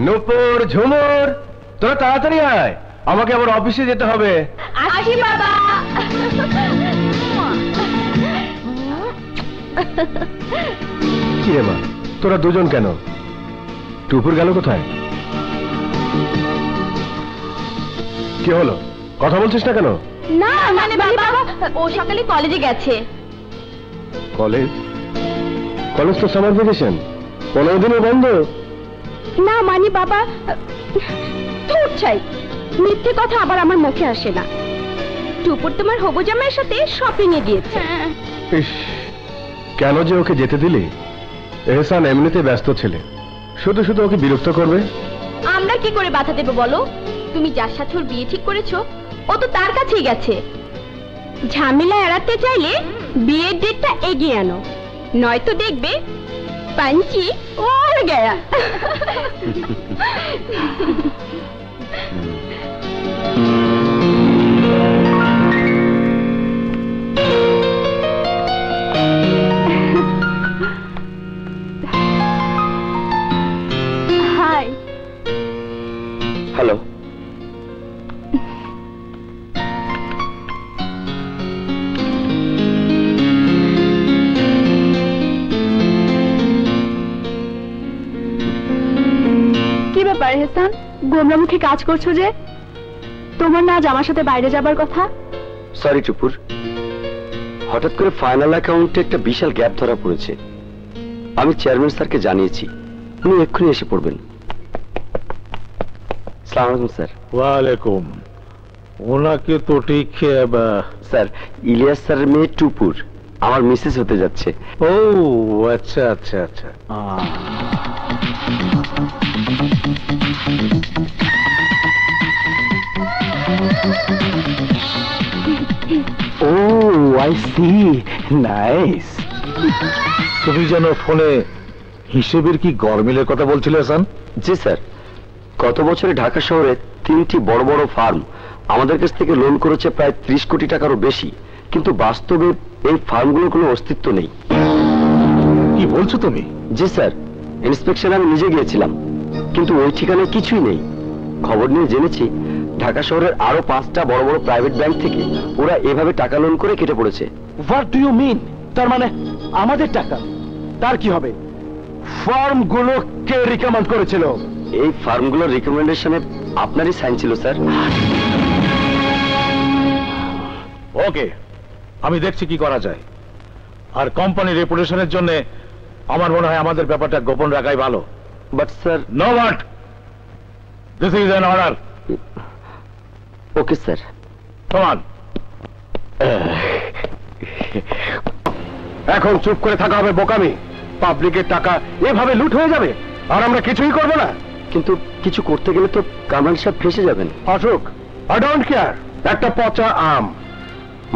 নূপুর, ঝুমুর, তোরা তাড়াতাড়ি আয়, আমাকে আবার অফিসে যেতে হবে। আসি বাবা। কি রে মা, তোরা দুজন কেন? টুপুর গেল কোথায়? কি হলো, কথা বলছিস না কেন? না মানে বাবা, ও সকালে কলেজে গেছে। কলেজ? কলেজ তো সামার ভ্যাকেশন, 15 দিনও বন্ধ। না মানে বাবা, তোর চাই মিথ্যে কথা আবার আমার মুখে আসে না। টুপুর তোমার হবু জামাইয়ের সাথে শপিং এ গিয়েছে। ইস, কেন যে ওকে যেতে দিলি? এহসান এমনিতে ব্যস্ত ছেলে, শুধু শুধু ওকে বিরক্ত করবে। আমরা কি করে বাধা দেব বলো? তুমি যার সাথে ওর বিয়ে ঠিক করেছো, ও তো তার কাছেই গেছে। ঝামেলা এড়াতে চাইলে বিয়ের ডেটটা এগিয়ে আনো, নয়তো দেখবে পাঞ্চি ওর গয়া। হাই। হ্যালো। কি ব্যাপার হেসান, গোমরা মুখে কাজ করছো যে? তোমার না আজ আমার সাথে বাইরে যাবার কথা? সরি টুপুর, হঠাৎ করে ফাইনাল অ্যাকাউন্টে একটা বিশাল গ্যাপ ধরা পড়েছে। আমি চেয়ারম্যান স্যারকে জানিয়েছি, উনি এক্ষুনি এসে পড়বেন। আসসালামু আলাইকুম স্যার। ওয়ালাইকুম। ওনাকে তো ঠিক স্যার, ইলিয়াস স্যারের মেয়ে টুপুর আমার মিসেস হতে যাচ্ছে। ও আচ্ছা আচ্ছা আচ্ছা। ও আই সি, নাইস। তুমি যেন ফোনে হিসেবের কি গরমিলের কথা বলছিলে হাসান? জি স্যার, গত বছরে ঢাকা শহরে 3টি বড় বড় ফার্ম আমাদের কাছ থেকে লোন করেছে প্রায় 30 কোটি টাকারও বেশি, কিন্তু বাস্তবে এই ফার্মগুলোর কোনো অস্তিত্ব নেই। কি বলছো তুমি? জি স্যার, ইন্সপেকশনে আমি নিজে গিয়েছিলাম, কিন্তু ওই ঠিকানায় কিছুই নেই। খবর নিয়ে জেনেছি ঢাকা শহরের আরো 5টা বড় বড় প্রাইভেট ব্যাংক থেকে ওরা এভাবে টাকা লোন করে কেটে পড়েছে। What do you mean? তার মানে আমাদের টাকা? তার কি হবে? ফার্মগুলো কে রিকমেন্ড করেছিল? এই ফার্মগুলোর রিকমেন্ডেশনে আপনারই সাইন ছিল স্যার। ওকে, আমি দেখছি কি করা যায়। আর কোম্পানির রেপুটেশনের জন্য আমার মনে হয় আমাদের ব্যাপারটা গোপন রাখাই ভালো। But sir. No but, this is an order. Okay sir. Come on. এখন চুপ করে থাকা হবে বোকামি। পাবলিকের টাকা এভাবে লুট হয়ে যাবে আর আমরা কিছুই করব না। কিন্তু কিছু করতে গেলে তো কামাল সাহেব ফেসে যাবেন। Ashok, I don't care. একটা পচা আম,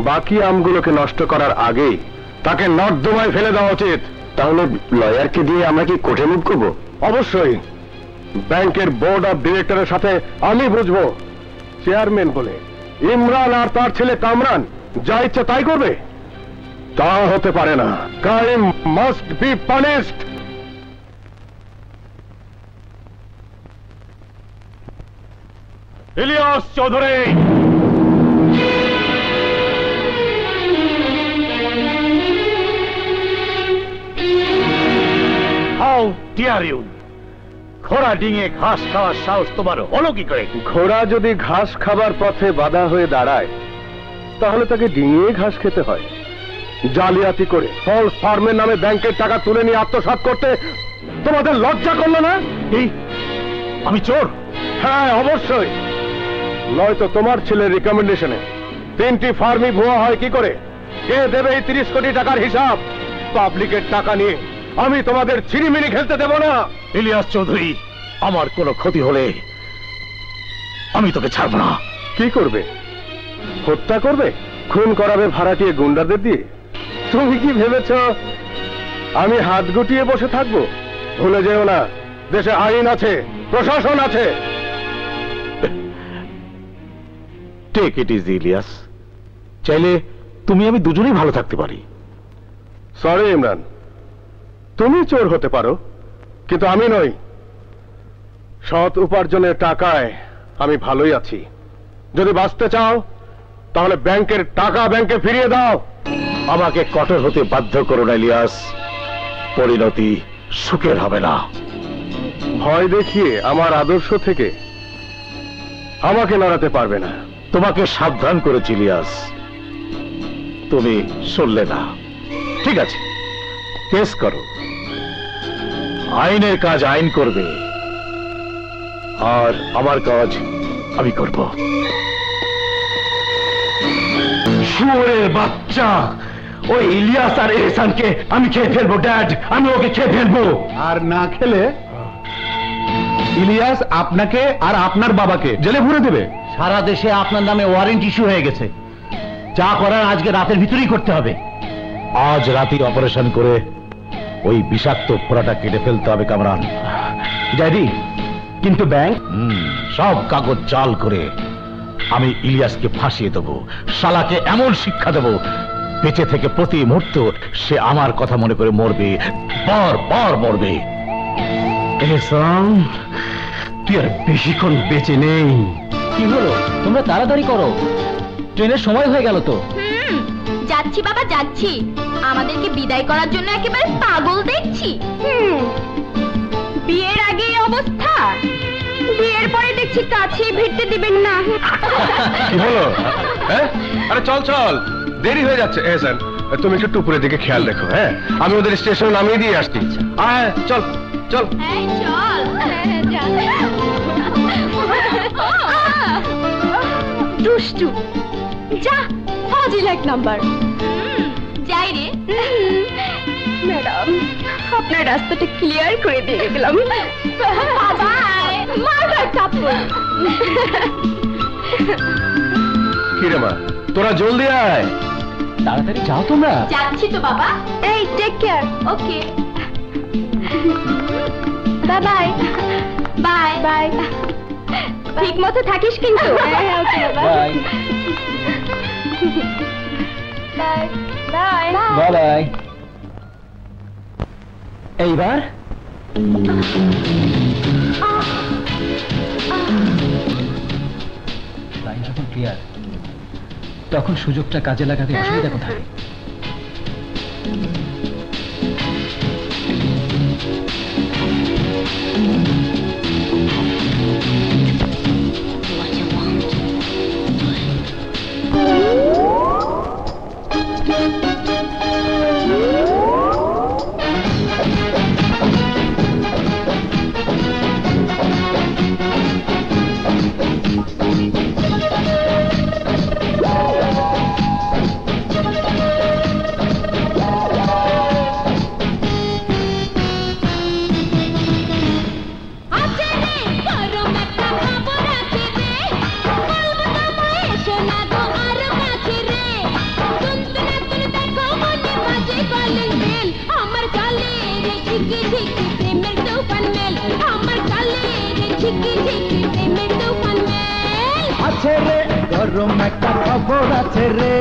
বাকি আমগুলোকে নষ্ট করার আগেই তাকে নর্দমায় ফেলে দেওয়া উচিত। তাহলে লয়ারকে দিয়ে আমরা কি কোর্টে মুভ করবো? অবশ্যই। ব্যাংকের বোর্ড অফ ডিরেক্টরের সাথে আমি বুঝবো। চেয়ারম্যান বলে ইমরান আর তার ছেলে কামরান যা ইচ্ছে তাই করবে? তা হতে পারে না। Crime must be punished. Ilias Chowdhury, how dare you! ঘোড়া ডিঙে ঘাস খাওয়ার সাহস তোমার হলো কি করে? ঘোড়া যদি ঘাস খাবার পথে বাধা হয়ে দাঁড়ায় তাহলে তাকে ডিঙিয়ে ঘাস খেতে হয়। জালিয়াতি করে ফলস ফার্মের নামে ব্যাংকের টাকা তুলে নিয়ে আত্মসাৎ করতে তোমাদের লজ্জা করলো না? এই আমি চোর? হ্যাঁ অবশ্যই। নয়তো তোমার ছেলের রিকমেন্ডেশনে 3টি ফার্মই ভুয়া হয় কি করে? কে দেবে এই 30 কোটি টাকার হিসাব? পাবলিকের টাকা নিয়ে আমি তোমাদের ছিনিমিনি খেলতে দেব না। ইলিয়াস চৌধুরী, আমার কোনো ক্ষতি হলে আমি তোকে ছাড়ব না। কি করবে? হত্যা করবে? খুন করাবে ভাড়াটিয়ে গুন্ডাদের দিয়ে? তুমি কি ভেবেছ আমি হাত গুটিয়ে বসে থাকবো? ভুলে যেও না, দেশে আইন আছে, প্রশাসন আছে। টেক ইট ইজি ইলিয়াস, চাইলে তুমি আমি দুজনেই ভালো থাকতে পারি। সরি ইমরান, তুমি চোর হতে পারো কিন্তু আমি নই। সৎ উপার্জনের টাকায় আমি ভালোই আছি। যদি বাঁচতে চাও তাহলে ব্যাংকের টাকা ব্যাংকে ফিরিয়ে দাও। আমাকে কঠোর হতে বাধ্য করো না ইলিয়াস, পরিণতি সুখের হবে না। ভয় দেখিয়ে আমার আদর্শ থেকে আমাকে নাড়াতে পারবে না। তোমাকে সাবধান করেছি ইলিয়াস, তুমি শুনলে না। ঠিক আছে, কেস করো, আইনের কাজ আইন করবে, আর আমার কাজ আমি করব। শুয়োরের বাচ্চা, ওই ইলিয়াস আর এহসানকে আমি খেয়ে ফেলবো ড্যাড, আমি ওকে খেয়ে ফেলবো। আর না খেলে ইলিয়াস আপনাকে আর আপনার বাবাকে জেলে ভরে দেবে। সারা দেশে আপনার নামে ওয়ারেন্ট ইস্যু হয়ে গেছে, যা করার আজকে রাতের ভিতরেই করতে হবে। আজ রাতে অপারেশন করে ওই বিষাক্ত ফোড়াটা কেটে ফেলতে হবে কামরান। ড্যাডি, কিন্তু ব্যাংক? সব কাগজ জাল করে আমি ইলিয়াসকে ফাঁসিয়ে দেবো, শালাকে এমন শিক্ষা দেবো, বেঁচে থেকে প্রতি মুহূর্ত সে আমার কথা মনে করে মরবে, পর পর মরবে। এহসান, তুই আর বেশিক্ষণ বেঁচে নেই। কি হলো, তোমরা তাড়াতাড়ি করো, ট্রেনের সময় হয়ে গেল তো। যাচ্ছি বাবা যাচ্ছি, আমাদেরকে বিদায় করার জন্য একেবারে পাগল দেখছি। বিয়ের আগে এই অবস্থা, বিয়ের পরে দেখছি কাছে ভিড়তে দিবেন না। কি হলো? আরে চল চল, দেরি হয়ে যাচ্ছে। এহসান, তুমি একটু টুপুরের দিকে খেয়াল রেখো। হ্যাঁ, আমি ওদের স্টেশনে নামিয়ে দিয়ে আসছি। আয় চল চল। এই চল। দুষ্টু, যা, ফাজিল এক নাম্বার। যাই রে ম্যাডাম, আপনার রাস্তাটা ক্লিয়ার করে দিয়ে গেলাম। মারবার কাপড়। কিরে মা, তোরা জলদি আয়। তাড়াতাড়ি যাও তোমরা। যাচ্ছি তো বাবা। এই টেক কেয়ার। ওকে, বাই বাই। Bye bye. ঠিক মতো থাকিস কিন্তু। হ্যাঁ okay bye bye bye bye. এইবার লাইন যখন ক্লিয়ার, তখন সুযোগটা কাজে লাগাতে অসুবিধা কোথায়? গরম একটা খবর আছে রে,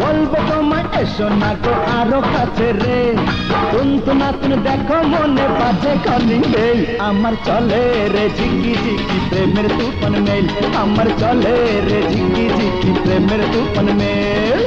বলবো তোমায় এসো না গো আরো কাছে রে। তুন্তু নাতুন দেখো মনে বাজে কলিং বেল, আমার চলে রে ঝিকি ঝিকি প্রেমের তুফান মেল, আমার চলে রে ঝিকি ঝিকি প্রেমের তুফান মেল।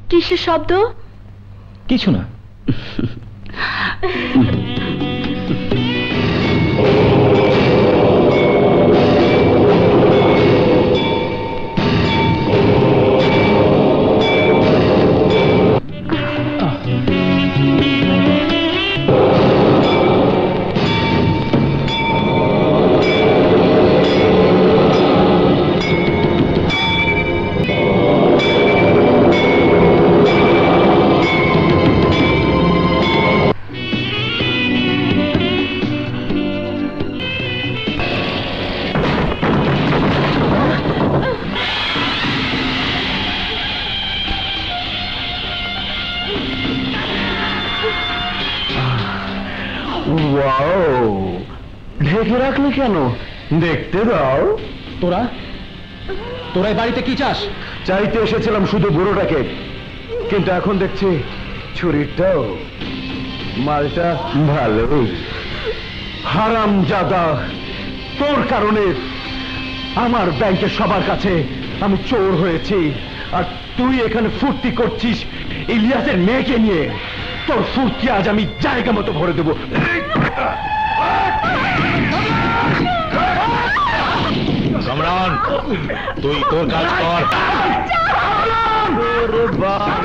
কিসের শব্দ? কিছু না। ওয়াও, ঢেকে রাখলে কেন? দেখতে দাও। তোরা তোরা এই বাড়িতে কি চাস? চাইতে এসেছিলাম শুধু বুড়োটাকে, কিন্তু এখন দেখছি ছুরিটাও। মালটা ভালো। হারামজাদা, তোর কারণে আমার ব্যাংকের সবার কাছে আমি চোর হয়েছি, আর তুই এখানে ফুর্তি করছিস ইলিয়াসের মেয়েকে নিয়ে। তোর ফুর্তি আজ আমি জায়গা মতো ভরে দেবো। কামরান, তুই তোর কাজ কর। বাবা